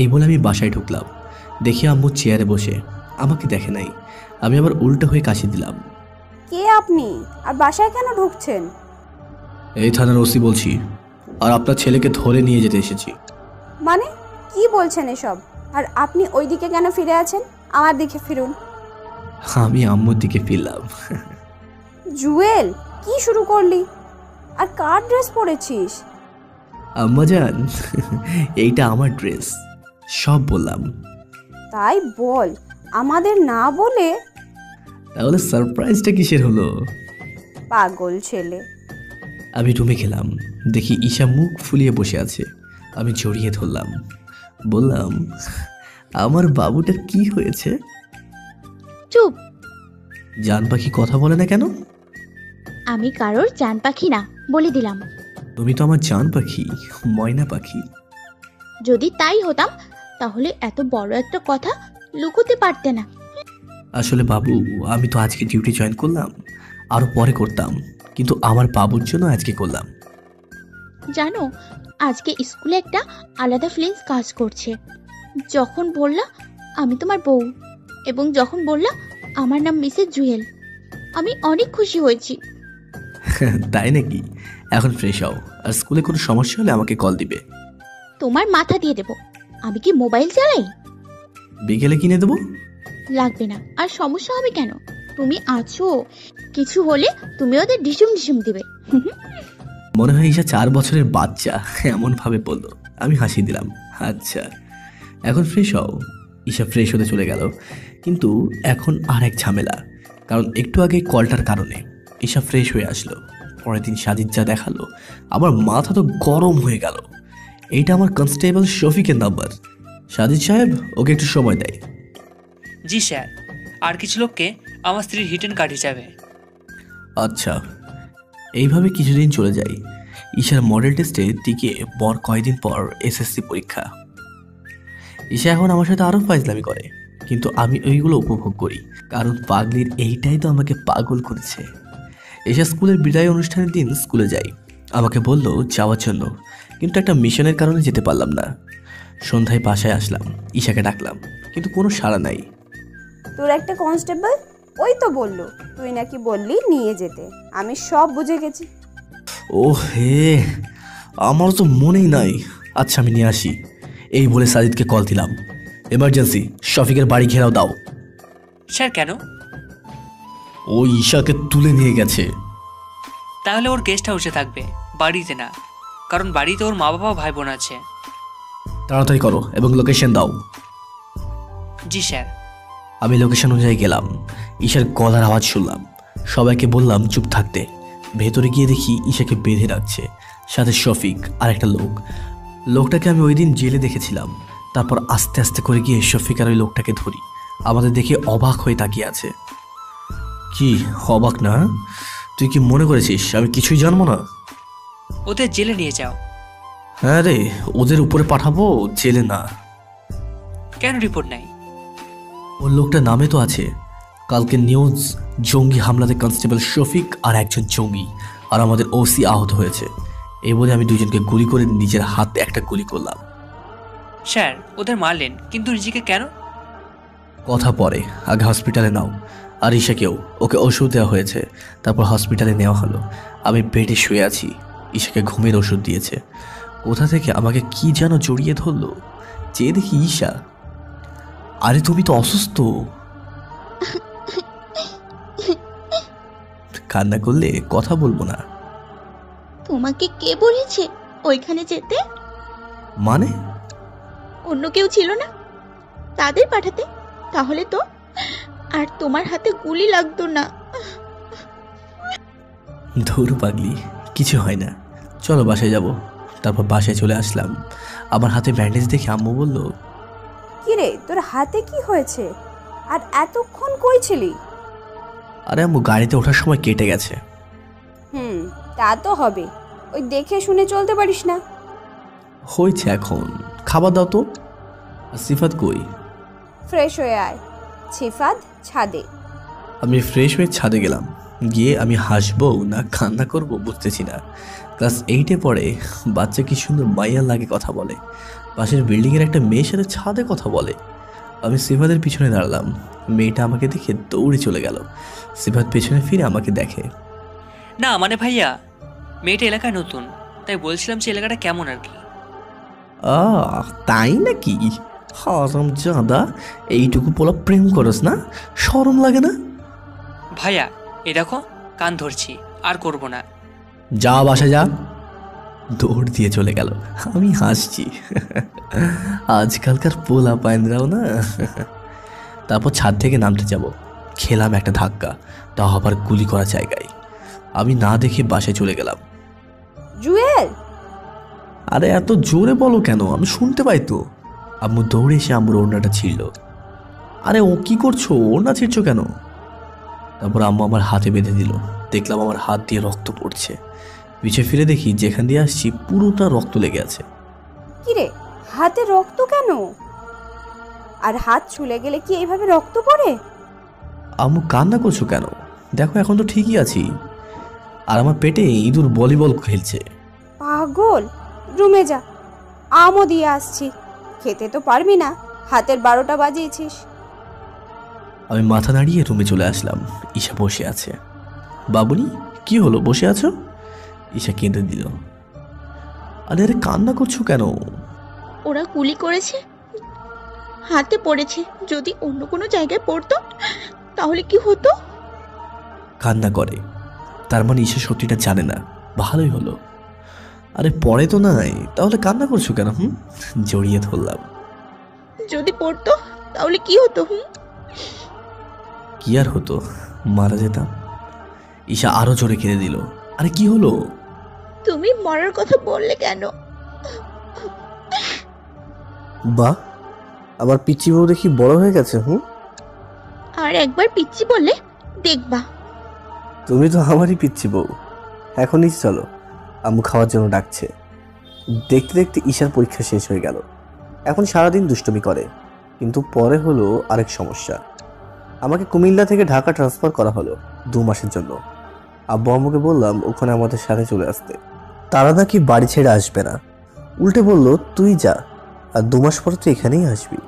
এই বলে আমি বাসায় ঢুকলাম। দেখি আম্মু চেয়ারে বসে, আমাকে দেখে নাই। আমি আবার উল্টো হয়ে কাশি দিলাম। কে আপনি আর বাসায় কেন ঢুকছেন? এই থানার ওসি বলছি, আর আপনার ছেলেকে ধরে নিয়ে যেতে এসেছি। মানে কি বলছেন এসব? আর আপনি ওই দিকে কেন ফিরে আছেন? আমার দিকে ফিরুন। আমি আম্মুর দিকে ফিরলাম। জুয়েল, কি শুরু করলি? আর কার ড্রেস পরেছিস? আম্মাজান, এইটা আমার ড্রেস। সব বললাম। তাই বল, আমাদের না বলে? তাহলে সারপ্রাইজটা কিসের হলো? পাগল ছেলে। আমি রুমে গেলাম, দেখি ঈশা মুখ ফুলিয়ে বসে আছে। আমি জড়িয়ে ধরলাম, বললাম, আমার বাবুটার কি হয়েছে? চুপ। জান পাখি কথা বলে না কেন? আমি কারোর জান পাখি না, বলে দিলাম। তুমি তো আমার জান পাখি, ময়না পাখি। যদি তাই হতাম তাহলে এত বড় একটা কথা লুকোতে পারতে না। আসলে বাবু, আমি তো আজকে ডিউটি জয়েন করলাম, আরো পরে করতাম, কিন্তু আমার বাবুর জন্য আজকে করলাম। জানো, আজকে স্কুলে একটা আলাদা ফিলিংস কাজ করছে। যখন বললা আমি তোমার বউ, এবং যখন বললা আমার নাম মিসেস জুয়েল, আমি অনেক খুশি হয়েছি। তাই নাকি? এখন ফ্রেশ হও, আর স্কুলে কোনো সমস্যা হলে আমাকে কল দিবে। তোমার মাথা দিয়ে দেব। আমি কি মোবাইল চালাই? বিকেলে কিনে দেবো। লাগবে না। আর সমস্যা হবে কেন? তুমি আছো, কিছু হলে তুমি ওদের ডিসুম ডিসুম দিবে। মনে হয় ঈশা 4 বছরের বাচ্চা, এমন ভাবে বললো। আমি হাসি দিলাম। আচ্ছা, এখন ফ্রেশ হও। ঈশা ফ্রেশ হতে চলে গেল, কিন্তু এখন আর এক ঝামেলা। কারণ একটু আগে কলটার কারণে ঈশা ফ্রেশ হয়ে আসলো। পরের দিন সাজিদ যা দেখালো, আমার মাথা তো গরম হয়ে গেল। এইটা আমার কনস্টেবল শফিকের নাম্বার। সাজিদ সাহেব, ওকে একটু সময় দেয়। জি স্যার, আর কিছু লোককে আমার স্ত্রীর হিটেন কার্ড হিসাবে। আচ্ছা। এইভাবে কিছুদিন চলে যায়। ঈশার মডেল টেস্টে টিকে পর কয়েকদিন পর এসএসসি পরীক্ষা। ঈশা এখন আমার সাথে আরও ফাইজলামি করে, কিন্তু আমি ওইগুলো উপভোগ করি, কারণ পাগলির এইটাই তো আমাকে পাগল করেছে। ঈশা স্কুলের বিদায় অনুষ্ঠানের দিন স্কুলে যাই। আমাকে বলল যাওয়ার জন্য, কিন্তু একটা মিশনের কারণে যেতে পারলাম না। সন্ধ্যায় বাসায় আসলাম, ঈশাকে ডাকলাম, কিন্তু কোনো সাড়া নাই। তোর একটা কনস্টেবল ওই তো বললো, তুই নাকি বললি নিয়ে যেতে। আমি সব বুঝে গেছি। ও হে, আমার তো মনেই নাই। আচ্ছা, আমি নিয়ে আসি। এই বলে সাজিদকে কল দিলাম। এমার্জেন্সি, শফিকের বাড়ি ঘেরাও দাও। স্যার কেন? ও ঈশাকে তুলে নিয়ে গেছে। তাহলে ওর গেস্ট হাউসে থাকবে, বাড়িতে না। কারণ বাড়িতে ওর মা বাবা ভাই বোন আছে। তাড়াতাড়ি করো এবং লোকেশন দাও। জি স্যার। আমি লোকেশন অনুযায়ী গেলাম। ঈশার গলার আওয়াজ শুনলাম। সবাইকে বললাম চুপ থাকতে। ভেতরে গিয়ে দেখি ঈশাকে বেঁধে রাখছে, সাথে শফিক আর একটা লোক। লোকটাকে আমি ওই দিন জেলে দেখেছিলাম। তারপর আস্তে আস্তে করে গিয়ে শফিক আর ওই লোকটাকে ধরি। আমাদের দেখে অবাক হয়ে তাকিয়ে আছে। কি অবাক না? তুই কি মনে করেছিস আমি কিছুই জানবো না? ওদের জেলে নিয়ে যাও। হ্যাঁ রে, ওদের উপরে পাঠাবো, জেলে না। কেন রিপোর্ট নাই? ওর লোকটা নামে তো আছে। কালকে নিউজ, জঙ্গি হামলাতে কনস্টেবল শফিক আর একজন জঙ্গি আর আমাদের ওসি আহত হয়েছে। এই বলে আমি দুজনকে গুলি করে নিজের হাতে একটা গুলি করলাম। স্যার, ওদের মারলেন, কিন্তু নিজেকে কেন? কথা পরে, আগে হসপিটালে নাও। আর ঈশাকেও, ওকে ওষুধ দেওয়া হয়েছে। তারপর হসপিটালে নেওয়া হলো। আমি বেডে শুয়ে আছি। ঈশাকে ঘুমের ওষুধ দিয়েছে। কোথা থেকে আমাকে কি যেন জড়িয়ে ধরলো। চেয়ে দেখি ঈশা। আরে তুমি তো অসুস্থ। কান্না করলে কথা বলবো না। তোমাকে কে বলেছে ওইখানে যেতে? মানে? অন্য কেউ ছিল না তাদের পাঠাতে? তাহলে তো আর তোমার হাতে গুলি লাগতো না। ধুর পাগলি, কিছু হয় না, চলো বাসায় যাব। তারপর বাসায় চলে আসলাম। আমার হাতে ব্যান্ডেজ দেখে আম্মু বলল, কিরে, তোর হাতে কি হয়েছে? আর এতক্ষণ কই ছিলি? আরে আম্মু, গাড়িতে ওঠার সময় কেটে গেছে। তা তো হবে। ওই দেখে শুনে চলতে পারিস না? হয়েছে, এখন খাবার দাও তো। আর সিফাত কই? ফ্রেশ হয়ে আয়। ছিফাত ছাদে। আমি ফ্রেশ হয়ে ছাদে গেলাম। গিয়ে আমি হাসবো না কান্না করবো বুঝতেছি না, ক্লাস 8-এ পড়ে। বাচ্চা কি সুন্দর মাইয়া লাগে কথা বলে। পাশের বিল্ডিংয়ের একটা মেয়ের সাথে ছাদে কথা বলে। আমি সিফাতের পিছনে দাঁড়ালাম। মেয়েটা আমাকে দেখে দৌড়ে চলে গেল। সিফাত পেছনে ফিরে আমাকে দেখে। না মানে ভাইয়া, মেয়েটা এলাকায় নতুন, তাই বলছিলাম যে এলাকাটা কেমন আর কি। তাই নাকি? হারাম জাদা, এইটুকু পোলা প্রেম করস না? শরম লাগে না? ভাইয়া এ দেখো, কান ধরছি, আর করব না। যা বাসা যা। দৌড় দিয়ে চলে গেল। আমি হাসছি। আজকালকার পোলা পাইনরাও না। তারপর ছাদ থেকে নামতে যাব, খেলাম একটা ধাক্কা, তাও আবার গুলি করা জায়গায়। আমি না দেখে বাসায় চলে গেলাম। জুয়েল! আরে এত জোরে বলো কেন? আমি শুনতে পাই তো। আম্মু দৌড়ে এসে আম্মুর ওড়নাটা ছিঁড়ল। আরে ও কি করছো? ওড়না ছিঁড়ছো কেন? তারপর আম্মু আমার হাতে বেঁধে দিল। দেখলাম আমার হাত দিয়ে রক্ত পড়ছে। পিছিয়ে ফিরে দেখি যেখান দিয়ে আসছি পুরোটা রক্ত লেগে আছে। কিরে, হাতে রক্ত কেন? আর হাত ছুলে গেলে কি এইভাবে রক্ত পড়ে? আম্মু কান্না করছো কেন? দেখো এখন তো ঠিকই আছি। আর আমার পেটে ইঁদুর ভলিবল খেলছে। পাগল, রুমে যা, আমও দিয়ে আসছি। খেতে তো পারবি না, হাতের 12টা বাজিয়েছিস। আমি মাথা নাড়িয়ে রুমে চলে আসলাম। ঈশা বসে আছে। বাবুনি, কি হলো, বসে আছো? ঈশা কেঁদে দিল। আরে আরে কান্না করছো কেন? ওরা গুলি করেছে, হাতে পড়েছে। যদি অন্য কোনো জায়গায় পড়তো তাহলে কি হতো? কান্না করে, তার মানে ঈশা সত্যিটা জানে না। ভালোই হলো। আরে পড়ে তো নাই, তাহলে কান্না করছো কেন? জড়িয়ে ধরলাম। যদি পড়তো তাহলে কি হতো? কি আর হতো, মারা যেতাম। ঈশা আরো জোরে কেঁদে দিল। আরে কি হলো? তুমি মরার কথা বললে কেন? বাহ, আমার পিচ্চি বউ দেখি বড় হয়ে গেছে। আর একবার পিচ্চি বললে দেখবা। তুমি তো আমারই পিচ্চি বউ। এখন নিচে চলো, আম্মু খাওয়ার জন্য ডাকছে। দেখতে দেখতে ঈশার পরীক্ষা শেষ হয়ে গেল। এখন সারাদিন দুষ্টুমি করে, কিন্তু পরে হলো আরেক সমস্যা। আমাকে কুমিল্লা থেকে ঢাকা ট্রান্সফার করা হলো 2 মাসের জন্য। আব্বু আম্মুকে বললাম ওখানে আমাদের সাথে চলে আসতে। তারা নাকি বাড়ি ছেড়ে আসবে না, উল্টে বলল তুই যা, আর 2 মাস পর তুই এখানেই আসবি।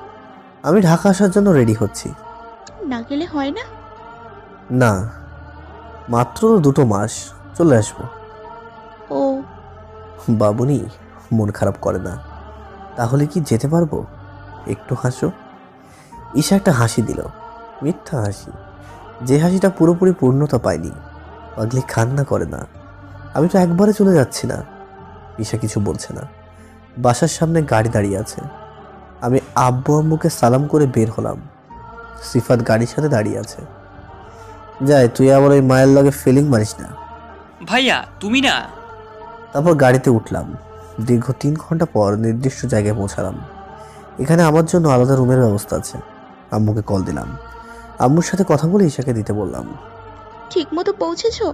আমি ঢাকা আসার জন্য রেডি হচ্ছি। না গেলে হয় না? না, মাত্র 2 মাস, চলে আসবো। ও বাবুনি, মন খারাপ করে না। তাহলে কি যেতে পারবো? একটু হাসো। ঈশা একটা হাসি দিল, মিথ্যা হাসি, যে হাসিটা পুরোপুরি পূর্ণতা পায়নি। পাগলি কান্না করে না। আমি তো একবারে চলে যাচ্ছি না। ঈশা কিছু বলছে না। বাসার সামনে গাড়ি দাঁড়িয়ে আছে। আমি আব্বু আম্মুকে সালাম করে বের হলাম। সিফাত গাড়ির সাথে দাঁড়িয়ে আছে। যাই, তুই আবার ওই মায়ের লগে ফিলিং মারিস না। ভাইয়া তুমি না। তারপর গাড়িতে উঠলাম। দীর্ঘ 3 ঘন্টা পর নির্দিষ্ট জায়গায় পৌঁছালাম। এখানে আমার জন্য আলাদা রুমের ব্যবস্থা আছে। আম্মুকে কল দিলাম। আম্মুর সাথে কথা বলে ঈশাকে দিতে বললাম। ঠিক মতো পৌঁছেছো?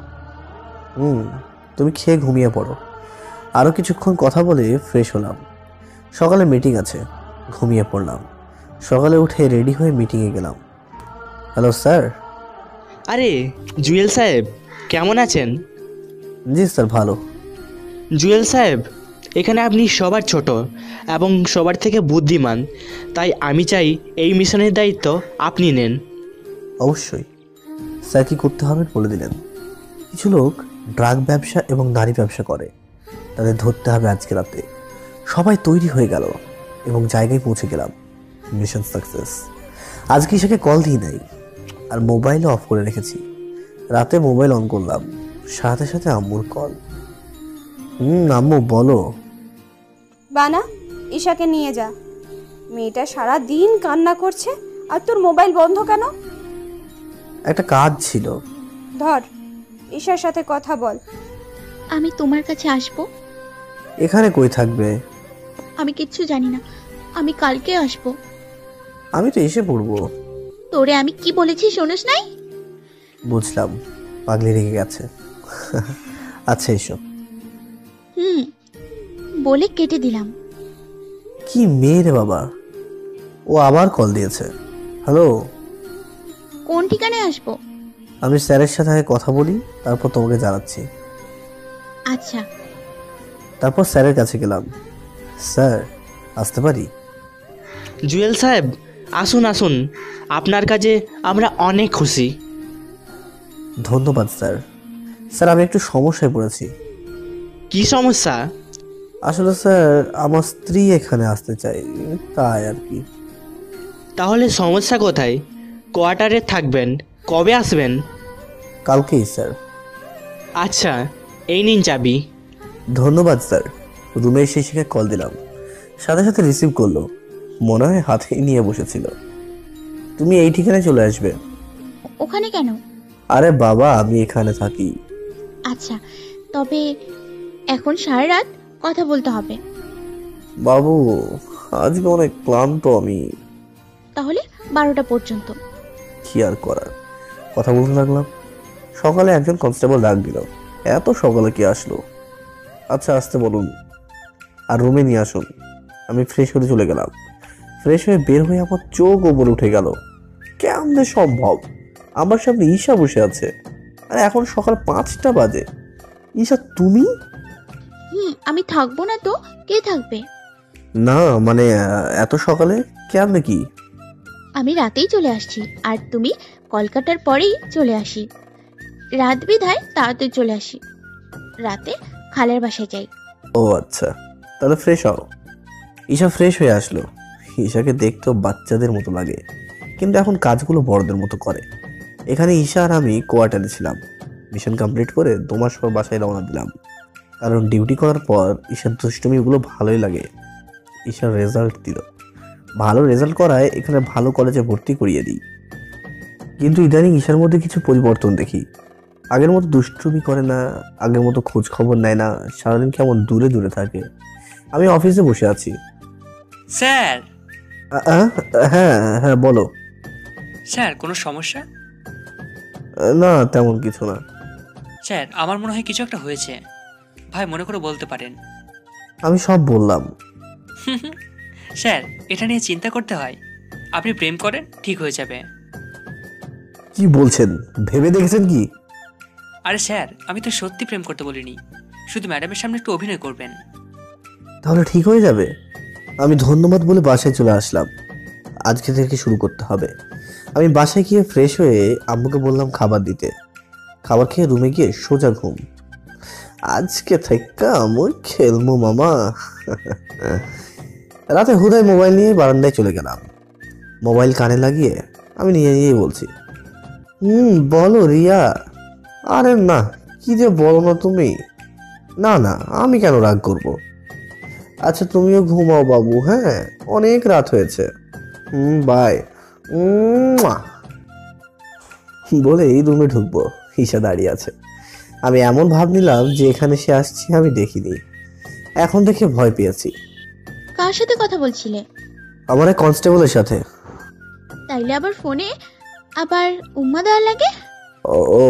তুমি খেয়ে ঘুমিয়ে পড়ো। আরও কিছুক্ষণ কথা বলে ফ্রেশ হলাম। সকালে মিটিং আছে, ঘুমিয়ে পড়লাম। সকালে উঠে রেডি হয়ে মিটিংয়ে গেলাম। Hello sir. আরে জুয়েল সাহেব, কেমন আছেন? জি স্যার, ভালো। জুয়েল সাহেব, এখানে আপনি সবার ছোট এবং সবার থেকে বুদ্ধিমান, তাই আমি চাই এই মিশনের দায়িত্ব আপনি নেন। অবশ্যই স্যার, কি করতে হবে বলে দিলেন। কিছু লোক ড্রাগ ব্যবসা এবং নারী ব্যবসা করে, তাদের ধরতে হবে আজকে রাতে। সবাই তৈরি হয়ে গেল এবং জায়গায় পৌঁছে গেলাম। Mission success. আজকে ঈশাকে কল দিই নাই, আর মোবাইলও অফ করে রেখেছি। রাতে মোবাইল অন করলাম, সাথে সাথে আম্মুর কল। আম্মু বলো। বানা, ঈশাকে নিয়ে যা। মেয়েটা সারা দিন কান্না করছে, আর তোর মোবাইল বন্ধ কেন? একটা কাজ ছিল। ধর, ঈশার সাথে কথা বল। আমি তোমার কাছে আসবো। এখানে কই থাকবে? আমি কিচ্ছু জানি না, আমি কালকে আসবো। আমি তো এসে পড়বো। তোরে আমি কি বলেছি শোনস নাই? বুঝলাম, পাগলি রেগে গেছে। আচ্ছা এসো। বলে কেটে দিলাম। কি মেয়ে রে বাবা, ও আবার কল দিয়েছে। হ্যালো, কোন ঠিকানায় আসবো? আমি স্যারের সাথে আগে কথা বলি, তারপর তোমাকে জানাচ্ছি। আচ্ছা, তারপর স্যারের কাছে গেলাম। স্যার, আসতে পারি? জুয়েল সাহেব, আসুন আসুন, আপনার কাজে আমরা অনেক খুশি। ধন্যবাদ স্যার। স্যার, আমি একটু সমস্যায় পড়েছি। কি সমস্যা? আসলে স্যার, আমার স্ত্রী এখানে আসতে চাই, তাই আর কি। তাহলে সমস্যা কোথায়? কোয়ার্টারে থাকবেন, কবে আসবেন? কালকেই স্যার। আচ্ছা, এই নিন চাবি। ধন্যবাদ স্যার। রুমে এসে শিখে কল দিলাম, সাথে সাথে রিসিভ করলো। মনে হয় হাতে নিয়ে বসেছিল। তুমি এই ঠিকানায় চলে আসবে। ওখানে কেন? আরে বাবা, আমি এখানে থাকি। আচ্ছা, তবে এখন সারা রাত কথা বলতে হবে। বাবু, আজকে অনেক ক্লান্ত আমি। তাহলে 12টা পর্যন্ত। কি আর করার, কথা বলতে লাগলাম। সকালে একজন কনস্টেবল ডাক দিল। এত সকালে কি আসলো? আচ্ছা, আসতে বলুন আর রুমে নিয়ে আসুন। আমি ফ্রেশ হতে চলে গেলাম। ফ্রেশ হয়ে বের হয়ে আমার চোখ ওপরে উঠে গেল। কেমনে সম্ভব? আমার সামনে ঈশা বসে আছে, আর এখন সকাল 5টা বাজে। ঈশা, তুমি? আমি থাকবো না তো কে থাকবে? না মানে, এত সকালে কেমনে কি? আমি রাতেই চলে আসছি, আর তুমি কলকাতার পরেই চলে আসি। রাত বিধায় তাড়াতাড়ি চলে আসি। রাতে খালের বাসায় যাই। ও আচ্ছা, তাহলে ফ্রেশ হও। ঈশা ফ্রেশ হয়ে আসলো। ঈশাকে দেখতেও বাচ্চাদের মতো লাগে, কিন্তু এখন কাজগুলো বড়দের মতো করে। এখানে ঈশা আর আমি কোয়ার্টারে ছিলাম। মিশন কমপ্লিট করে 2 মাস পর বাসায় রওনা দিলাম, কারণ ডিউটি করার পর ঈশার দুষ্টুমিগুলো ভালোই লাগে। ঈশার রেজাল্ট দিল, ভালো রেজাল্ট করায় এখানে ভালো কলেজে ভর্তি করিয়ে দিই। কিন্তু ইদানিং ঈশার মধ্যে কিছু পরিবর্তন দেখি। আগের মতো দুষ্টুমি করে না, আগের মতো খোঁজ খবর নেয় না, সারাদিন কেমন দূরে দূরে থাকে। আমি অফিসে বসে আছি। স্যার। হ্যাঁ হ্যাঁ, বলো। স্যার, কোনো সমস্যা? না, তেমন কিছু না। স্যার, আমার মনে হয় কিছু একটা হয়েছে। ভাই, মনে করে বলতে পারেন। আমি সব বললাম। স্যার, এটা নিয়ে চিন্তা করতে হয়। আপনি প্রেম করেন, ঠিক হয়ে যাবে। কি বলছেন? ভেবে দেখেছেন কি? আরে স্যার, আমি তো সত্যি প্রেম করতে বলিনি, শুধু ম্যাডামের সামনে একটু অভিনয় করবেন। তাহলে ঠিক হয়ে যাবে। আমি ধন্যবাদ বলে বাসায় চলে আসলাম। আজকে থেকে শুরু করতে হবে। আমি বাসায় গিয়ে ফ্রেশ হয়ে আম্মুকে বললাম খাবার দিতে। খাবার খেয়ে রুমে গিয়ে সোজা ঘুম। আজকে থেকে আমি খেলবো মামা। রাতে হুদায় মোবাইল নিয়ে বারান্দায় চলে গেলাম। মোবাইল কানে লাগিয়ে আমি নিজে নিজেই বলছি, বলো রিয়া। আরে না, কি যে বলো না তুমি। না না, আমি কেন রাগ করব? আচ্ছা, তুমিও ঘুমাও বাবু। হ্যাঁ, অনেক রাত হয়েছে। বাই। বলে এই রুমে ঢুকবো, ঈশা দাঁড়িয়ে আছে। আমি এমন ভাব নিলাম যে এখানে সে আসছে আমি দেখিনি। এখন দেখে ভয় পেয়েছি। কার সাথে কথা বলছিলে? আমার এক কনস্টেবলের সাথে। তাইলে আবার ফোনে আবার উম্মা দেওয়া লাগে? ও,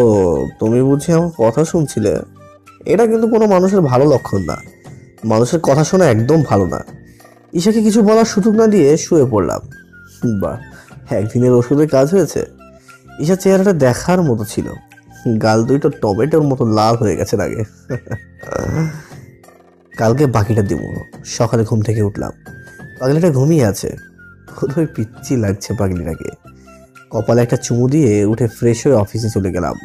তুমি বুঝি আমার কথা শুনছিলে? এটা কিন্তু কোনো মানুষের ভালো লক্ষণ না। মানুষের কথা শোনা একদম ভালো না। ঈশাকে কিছু বলার সুযোগ না দিয়ে শুয়ে পড়লাম। বাহ, একদিনের ওষুধে কাজ হয়েছে। ঈশার চেহারাটা দেখার মতো ছিল। গাল দুইটা টমেটোর মতো লাল হয়ে গেছে আগে। কালকে বাকিটা দিব। সকালে ঘুম থেকে উঠলাম, পাগলিটা ঘুমিয়ে আছে। খুবই পিচ্ছি লাগছে পাগলিটাকে। কপালে একটা চুমু দিয়ে উঠে ফ্রেশ হয়ে অফিসে চলে গেলাম।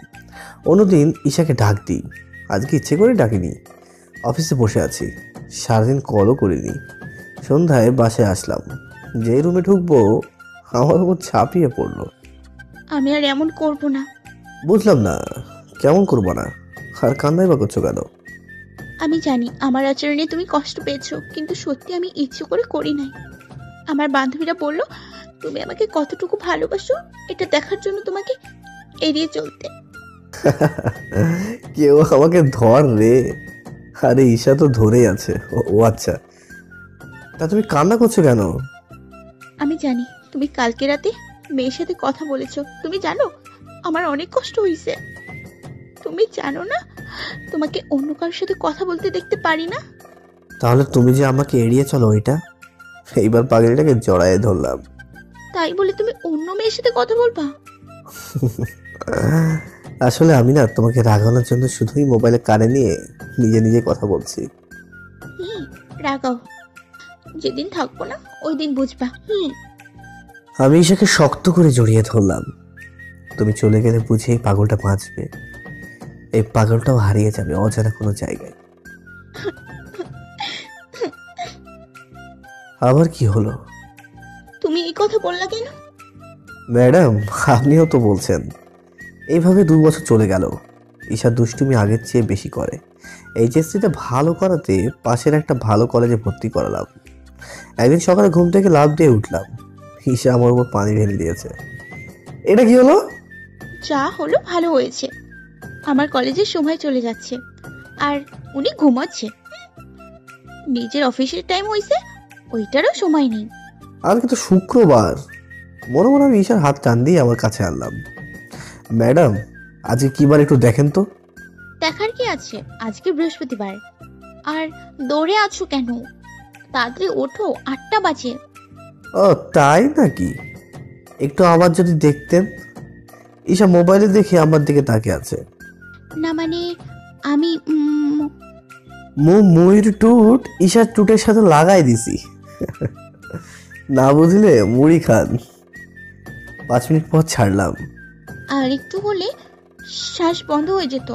অন্যদিন ঈশাকে ডাক দিই, আজকে ইচ্ছে করে ডাকিনি। অফিসে বসে আছি, সারাদিন কলও করিনি। সন্ধ্যায় বাসায় আসলাম। যে রুমে ঢুকবো আমার উপর ছাপিয়ে পড়লো। আমি আর এমন করব না। বুঝলাম না, কেমন করবো না? আর কান্নাই বা করছো কেন? আমি জানি আমার আচরণে তুমি কষ্ট পেয়েছো, কিন্তু সত্যি আমি ইচ্ছে করে করি নাই। আমার বান্ধবীরা বলল তুমি আমাকে কতটুকু ভালোবাসো, এটা দেখার জন্য তোমাকে এড়িয়ে চলতে। কেউ আমাকে ধর রে। আরে ঈশা তো ধরেই আছে। ও আচ্ছা, তা তুমি কান্না করছো কেন? আমি জানি তুমি কালকে রাতে মেয়ের সাথে কথা বলেছো। তুমি জানো আমার অনেক কষ্ট হয়েছে। তুমি জানো না তোমাকে অন্য কারোর সাথে কথা বলতে দেখতে পারি না। তাহলে তুমি যে আমাকে এড়িয়ে চলো ওইটা। এইবার পাগলিটাকে জড়ায় ধরলাম। তাই বলে তুমি অন্য মেয়ের সাথে কথা বলবা? আসলে আমি না তোমাকে রাগানোর জন্য শুধুই মোবাইলে কানে নিয়ে নিজে নিজে কথা বলছি। রাগাও, যেদিন থাকবো না ওই দিন বুঝবা। আমি ঈশাকে শক্ত করে জড়িয়ে ধরলাম। তুমি চলে গেলে বুঝে এই পাগলটা বাঁচবে, এই পাগলটাও হারিয়ে যাবে অজানা কোনো জায়গায়। আবার কি হলো? তুমি এই কথা বললা কেন? ম্যাডাম, আপনিও তো বলছেন। এইভাবে 2 বছর চলে গেল। ঈশা দুষ্টুমি আগের চেয়ে বেশি করে। এইচএসসিতে ভালো করাতে পাশের একটা ভালো কলেজে ভর্তি করালাম। একদিন সকালে ঘুম থেকে লাফ দিয়ে উঠলাম, ঈশা আমার উপর পানি ঢেলে দিয়েছে। এটা কি হলো? যা হলো ভালো হয়েছে, আমার কলেজের সময় চলে যাচ্ছে আর উনি ঘুমাচ্ছে। নিজের অফিসের টাইম হয়েছে, ওইটারও সময় নেই। আজকে তো শুক্রবার। মনে মনে আমি ঈশার হাত টান দিয়ে আমার কাছে আনলাম। ম্যাডাম, আজকে কি বার একটু দেখেন তো। দেখার কি আছে, আজকে বৃহস্পতিবার। আর দৌড়ে আছো কেন? তাড়াতাড়ি ওঠো, 8টা বাজে। ও তাই নাকি? একটু আবার যদি দেখতেন। ঈশা মোবাইলে দেখে আমার দিকে তাকিয়ে আছে। না মানে আমি ময়ূর টুট ঈশার টুটের সাথে লাগাই দিছি। না বুঝলে মুড়ি খান। 5 মিনিট পর ছাড়লাম। আর একটু হলে শ্বাস বন্ধ হয়ে যেত।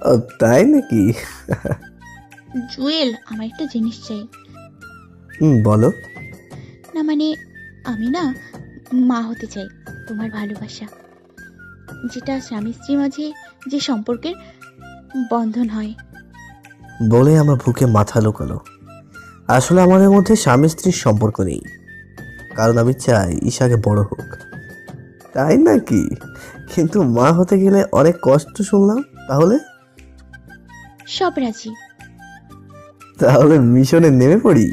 ও তাই নাকি? জুয়েল, আমার একটা জিনিস চাই। বলো। না মানে আমি না মা হতে চাই। তোমার ভালোবাসা, যেটা স্বামী স্ত্রীর মাঝে যে সম্পর্কের বন্ধন হয়। বলে আমার বুকে মাথা লোকালো। আসলে আমাদের মধ্যে স্বামী স্ত্রীর সম্পর্ক নেই, কারণ আমি চাই ঈশাকে বড় হোক। তাই নাকি? কিন্তু মা হতে গেলে অনেক কষ্ট শুনলাম। সব রাজি। তাহলে মিশনে নেমে পড়ি।